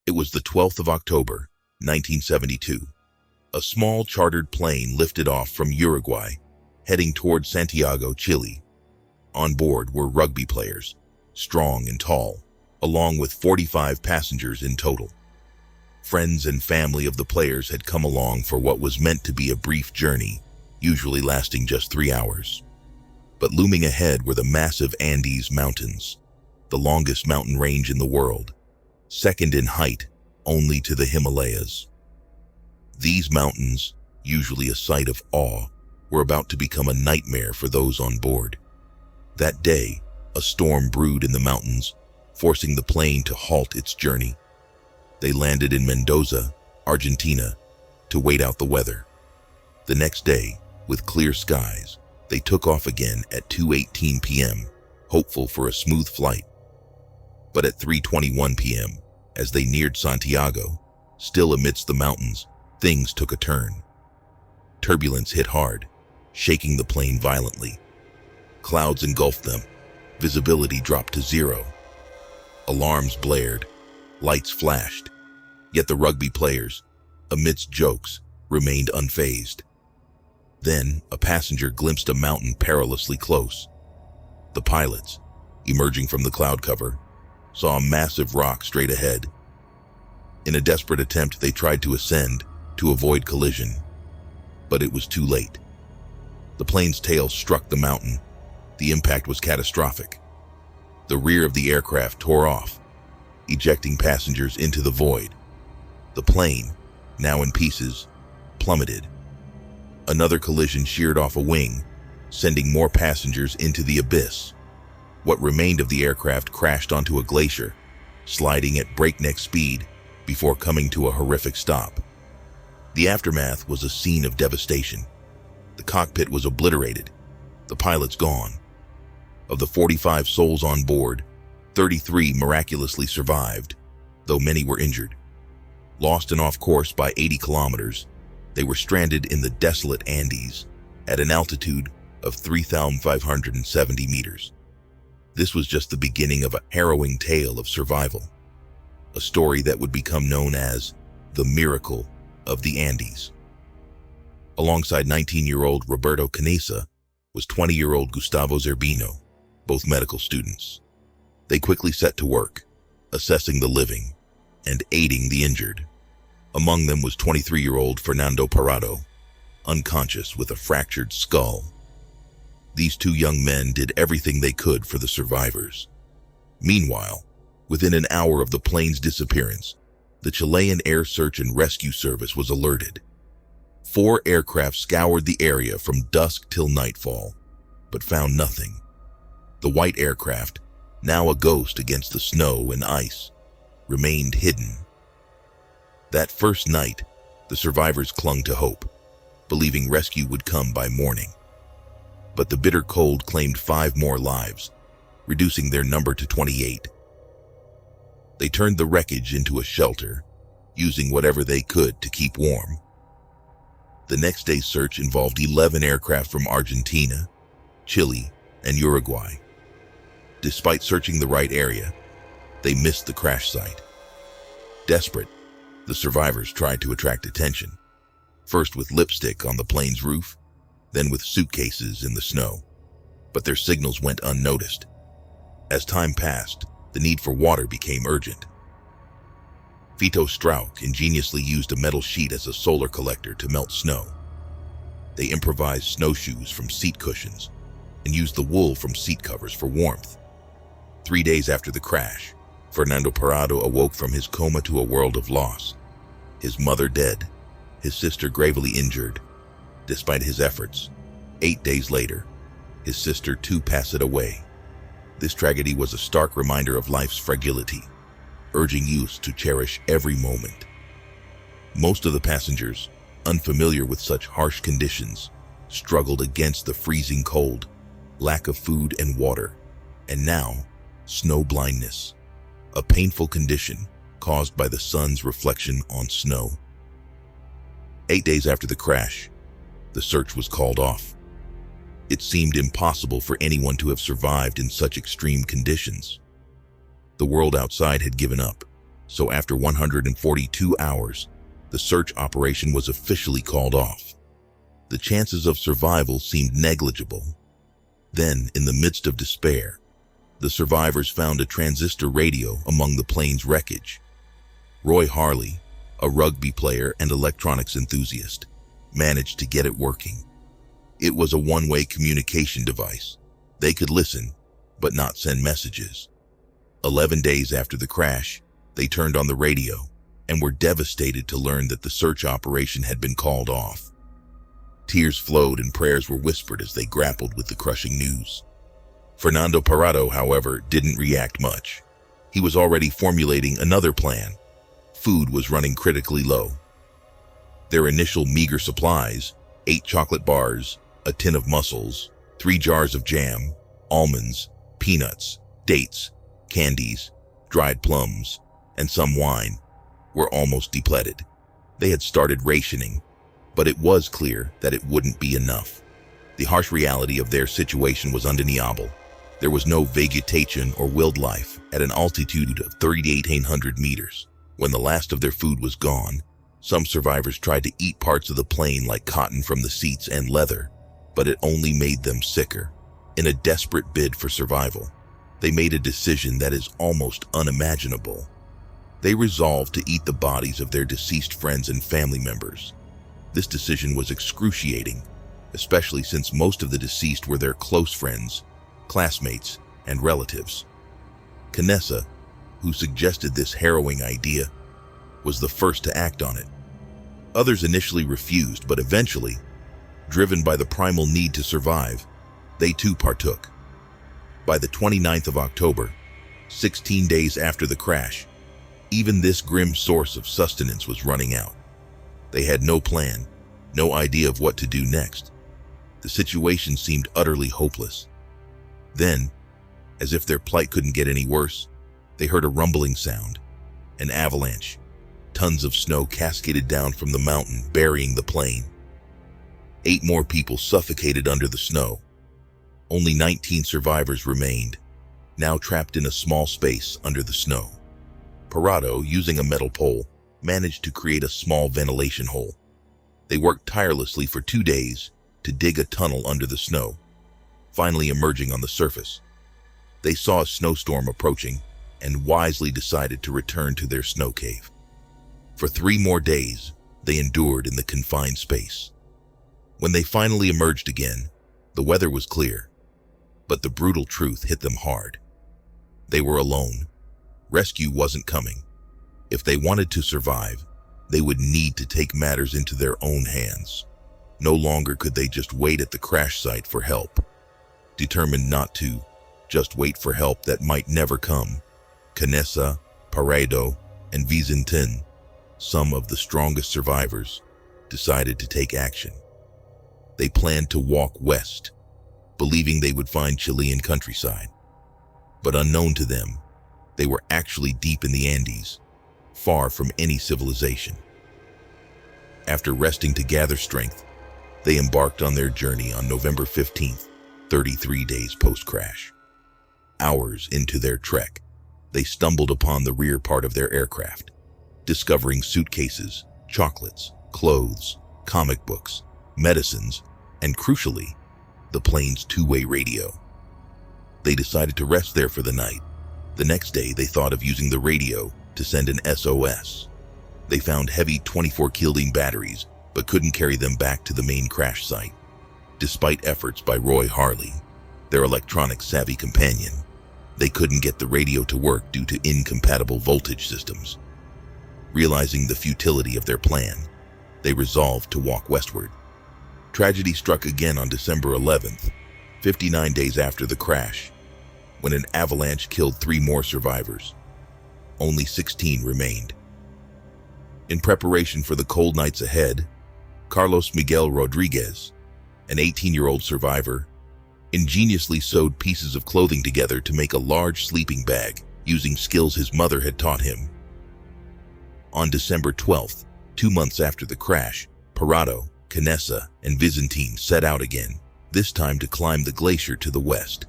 It was the 12th of October, 1972. A small chartered plane lifted off from Uruguay, heading toward Santiago, Chile. On board were rugby players, strong and tall, along with 45 passengers in total. Friends and family of the players had come along for what was meant to be a brief journey, usually lasting just 3 hours. But looming ahead were the massive Andes Mountains, the longest mountain range in the world, second in height only to the Himalayas. These mountains, usually a sight of awe, were about to become a nightmare for those on board. That day, a storm brewed in the mountains, forcing the plane to halt its journey. They landed in Mendoza, Argentina, to wait out the weather. The next day, with clear skies, they took off again at 2:18 p.m., hopeful for a smooth flight. But at 3:21 p.m., as they neared Santiago, still amidst the mountains, things took a turn. Turbulence hit hard, shaking the plane violently. Clouds engulfed them. Visibility dropped to 0. Alarms blared. Lights flashed. Yet the rugby players, amidst jokes, remained unfazed. Then, a passenger glimpsed a mountain perilously close. The pilots, emerging from the cloud cover, saw a massive rock straight ahead. In a desperate attempt, they tried to ascend to avoid collision. But it was too late. The plane's tail struck the mountain. The impact was catastrophic. The rear of the aircraft tore off, ejecting passengers into the void. The plane, now in pieces, plummeted. Another collision sheared off a wing, sending more passengers into the abyss. What remained of the aircraft crashed onto a glacier, sliding at breakneck speed before coming to a horrific stop. The aftermath was a scene of devastation. The cockpit was obliterated, the pilots gone. Of the 45 souls on board, 33 miraculously survived, though many were injured. Lost and off course by 80 kilometers, they were stranded in the desolate Andes at an altitude of 3,570 meters. This was just the beginning of a harrowing tale of survival, a story that would become known as the Miracle of the Andes. Alongside 19-year-old Roberto Canessa was 20-year-old Gustavo Zerbino, both medical students. They quickly set to work, assessing the living and aiding the injured. Among them was 23-year-old Nando Parrado, unconscious with a fractured skull. These two young men did everything they could for the survivors. Meanwhile, within an hour of the plane's disappearance, the Chilean Air Search and Rescue Service was alerted. 4 aircraft scoured the area from dusk till nightfall, but found nothing. The white aircraft, now a ghost against the snow and ice, remained hidden. That first night, the survivors clung to hope, believing rescue would come by morning. But the bitter cold claimed 5 more lives, reducing their number to 28. They turned the wreckage into a shelter, using whatever they could to keep warm. The next day's search involved 11 aircraft from Argentina, Chile, and Uruguay. Despite searching the right area, they missed the crash site. Desperate, the survivors tried to attract attention, first with lipstick on the plane's roof, then with suitcases in the snow. But their signals went unnoticed. As time passed, the need for water became urgent. Vito Strauch ingeniously used a metal sheet as a solar collector to melt snow. They improvised snowshoes from seat cushions and used the wool from seat covers for warmth. 3 days after the crash, Nando Parrado awoke from his coma to a world of loss. His mother dead, his sister gravely injured. Despite his efforts, 8 days later, his sister too passed away. This tragedy was a stark reminder of life's fragility, urging youth to cherish every moment. Most of the passengers, unfamiliar with such harsh conditions, struggled against the freezing cold, lack of food and water, and now, snow blindness, a painful condition caused by the sun's reflection on snow. 8 days after the crash, the search was called off. It seemed impossible for anyone to have survived in such extreme conditions. The world outside had given up, So after 142 hours, the search operation was officially called off. The chances of survival seemed negligible. Then, in the midst of despair, the survivors found a transistor radio among the plane's wreckage. Roy Harley, a rugby player and electronics enthusiast, managed to get it working. It was a one-way communication device. They could listen, but not send messages. 11 days after the crash, they turned on the radio and were devastated to learn that the search operation had been called off. Tears flowed and prayers were whispered as they grappled with the crushing news. Nando Parrado, however, didn't react much. He was already formulating another plan. Food was running critically low. Their initial meager supplies, 8 chocolate bars, a tin of mussels, 3 jars of jam, almonds, peanuts, dates, candies, dried plums, and some wine, were almost depleted. They had started rationing, but it was clear that it wouldn't be enough. The harsh reality of their situation was undeniable. There was no vegetation or wildlife at an altitude of 3,800 meters. When the last of their food was gone, some survivors tried to eat parts of the plane like cotton from the seats and leather, but it only made them sicker. In a desperate bid for survival, they made a decision that is almost unimaginable. They resolved to eat the bodies of their deceased friends and family members. This decision was excruciating, especially since most of the deceased were their close friends, classmates, and relatives. Canessa, who suggested this harrowing idea, was the first to act on it. Others initially refused, but eventually, driven by the primal need to survive, they too partook. By the 29th of October, 16 days after the crash, even this grim source of sustenance was running out. They had no plan, no idea of what to do next. The situation seemed utterly hopeless. Then, as if their plight couldn't get any worse, they heard a rumbling sound, an avalanche. Tons of snow cascaded down from the mountain, burying the plane. 8 more people suffocated under the snow. Only 19 survivors remained, now trapped in a small space under the snow. Parrado, using a metal pole, managed to create a small ventilation hole. They worked tirelessly for 2 days to dig a tunnel under the snow. Finally emerging on the surface, they saw a snowstorm approaching and wisely decided to return to their snow cave. For 3 more days, they endured in the confined space. When they finally emerged again, the weather was clear, but the brutal truth hit them hard. They were alone. Rescue wasn't coming. If they wanted to survive, they would need to take matters into their own hands. No longer could they just wait at the crash site for help. Determined not to just wait for help that might never come, Canessa, Parrado, and Vizintin, some of the strongest survivors, decided to take action. They planned to walk west, believing they would find Chilean countryside. But unknown to them, they were actually deep in the Andes, far from any civilization. After resting to gather strength, they embarked on their journey on November 15th, 33 days post-crash. Hours into their trek, they stumbled upon the rear part of their aircraft, discovering suitcases, chocolates, clothes, comic books, medicines, and crucially, the plane's 2-way radio. They decided to rest there for the night. The next day, they thought of using the radio to send an SOS. They found heavy 24-kilo batteries, but couldn't carry them back to the main crash site. Despite efforts by Roy Harley, their electronic-savvy companion, they couldn't get the radio to work due to incompatible voltage systems. Realizing the futility of their plan, they resolved to walk westward. Tragedy struck again on December 11th, 59 days after the crash, when an avalanche killed 3 more survivors. Only 16 remained. In preparation for the cold nights ahead, Carlos Miguel Rodriguez, an 18-year-old survivor, ingeniously sewed pieces of clothing together to make a large sleeping bag using skills his mother had taught him. On December 12th, 2 months after the crash, Parrado, Canessa, and Vizintin set out again, this time to climb the glacier to the west.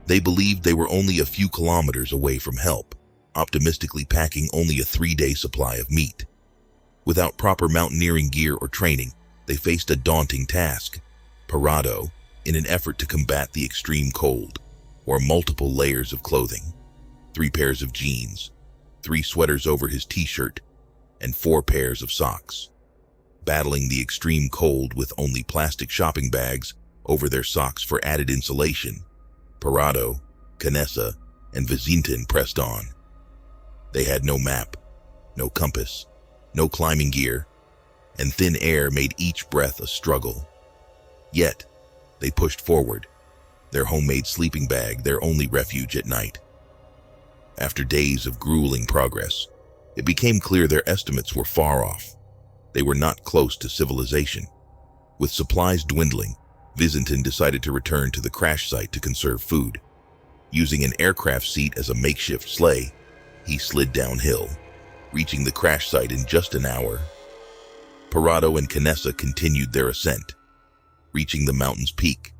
They believed they were only a few kilometers away from help. optimistically packing only a 3-day supply of meat. Without proper mountaineering gear or training, they faced a daunting task. Parrado, in an effort to combat the extreme cold, wore multiple layers of clothing, 3 pairs of jeans, 3 sweaters over his t-shirt, and 4 pairs of socks. Battling the extreme cold with only plastic shopping bags over their socks for added insulation, Parrado, Canessa, and Vizintin pressed on. They had no map, no compass, no climbing gear, and thin air made each breath a struggle. Yet, they pushed forward, their homemade sleeping bag their only refuge at night. After days of grueling progress, it became clear their estimates were far off. They were not close to civilization. With supplies dwindling, Vizintin decided to return to the crash site to conserve food. Using an aircraft seat as a makeshift sleigh, he slid downhill, reaching the crash site in just an hour. Parrado and Canessa continued their ascent. Reaching the mountain's peak,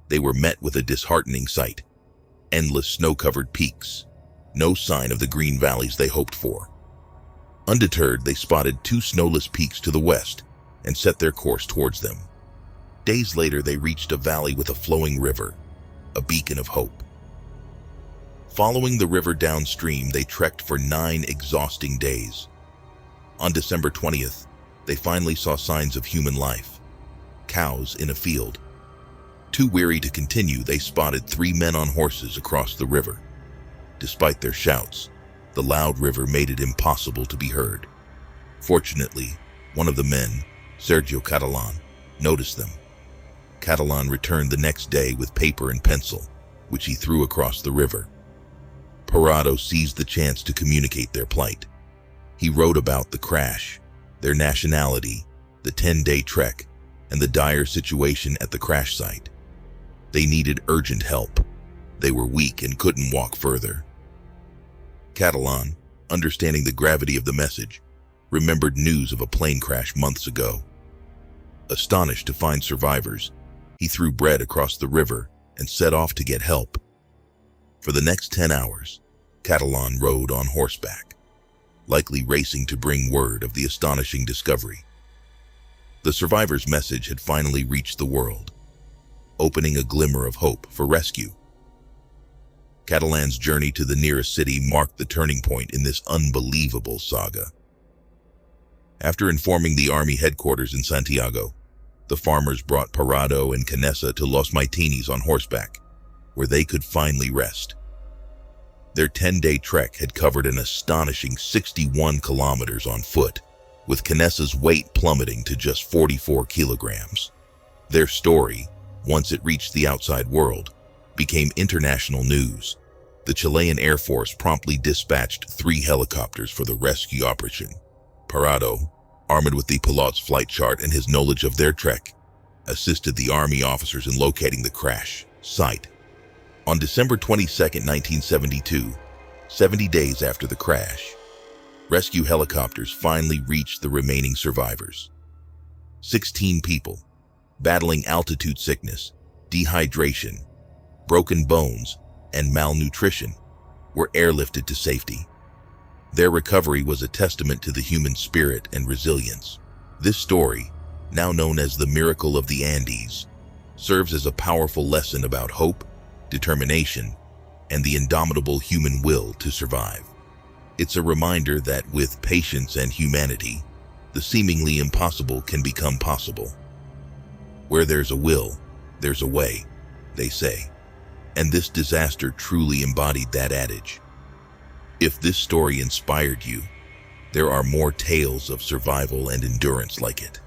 they were met with a disheartening sight. Endless snow-covered peaks, no sign of the green valleys they hoped for. Undeterred, they spotted 2 snowless peaks to the west and set their course towards them. Days later, they reached a valley with a flowing river, a beacon of hope. Following the river downstream, they trekked for 9 exhausting days. On December 20th, they finally saw signs of human life. Cows in a field. Too weary to continue, they spotted 3 men on horses across the river. Despite their shouts, the loud river made it impossible to be heard. Fortunately, one of the men, Sergio Catalan, noticed them. Catalan returned the next day with paper and pencil, which he threw across the river. Parrado seized the chance to communicate their plight. He wrote about the crash, their nationality, the 10-day trek, and the dire situation at the crash site. They needed urgent help. They were weak and couldn't walk further. Catalan, understanding the gravity of the message, remembered news of a plane crash months ago. Astonished to find survivors, he threw bread across the river and set off to get help. For the next 10 hours, Catalan rode on horseback, likely racing to bring word of the astonishing discovery. The survivors' message had finally reached the world, opening a glimmer of hope for rescue. Catalan's journey to the nearest city marked the turning point in this unbelievable saga. After informing the army headquarters in Santiago, the farmers brought Parrado and Canessa to Los Maitinis on horseback, where they could finally rest. Their 10-day trek had covered an astonishing 61 kilometers on foot, with Canessa's weight plummeting to just 44 kilograms. Their story, once it reached the outside world, became international news. The Chilean Air Force promptly dispatched 3 helicopters for the rescue operation. Parrado, armed with the pilot's flight chart and his knowledge of their trek, assisted the army officers in locating the crash site. On December 22, 1972, 70 days after the crash, rescue helicopters finally reached the remaining survivors. 16 people, battling altitude sickness, dehydration, broken bones, and malnutrition, were airlifted to safety. Their recovery was a testament to the human spirit and resilience. This story, now known as the Miracle of the Andes, serves as a powerful lesson about hope, determination, and the indomitable human will to survive. It's a reminder that with patience and humanity, the seemingly impossible can become possible. Where there's a will, there's a way, they say. And this disaster truly embodied that adage. If this story inspired you, there are more tales of survival and endurance like it.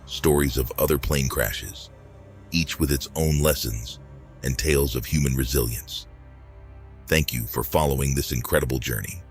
Stories of other plane crashes, each with its own lessons and tales of human resilience. Thank you for following this incredible journey.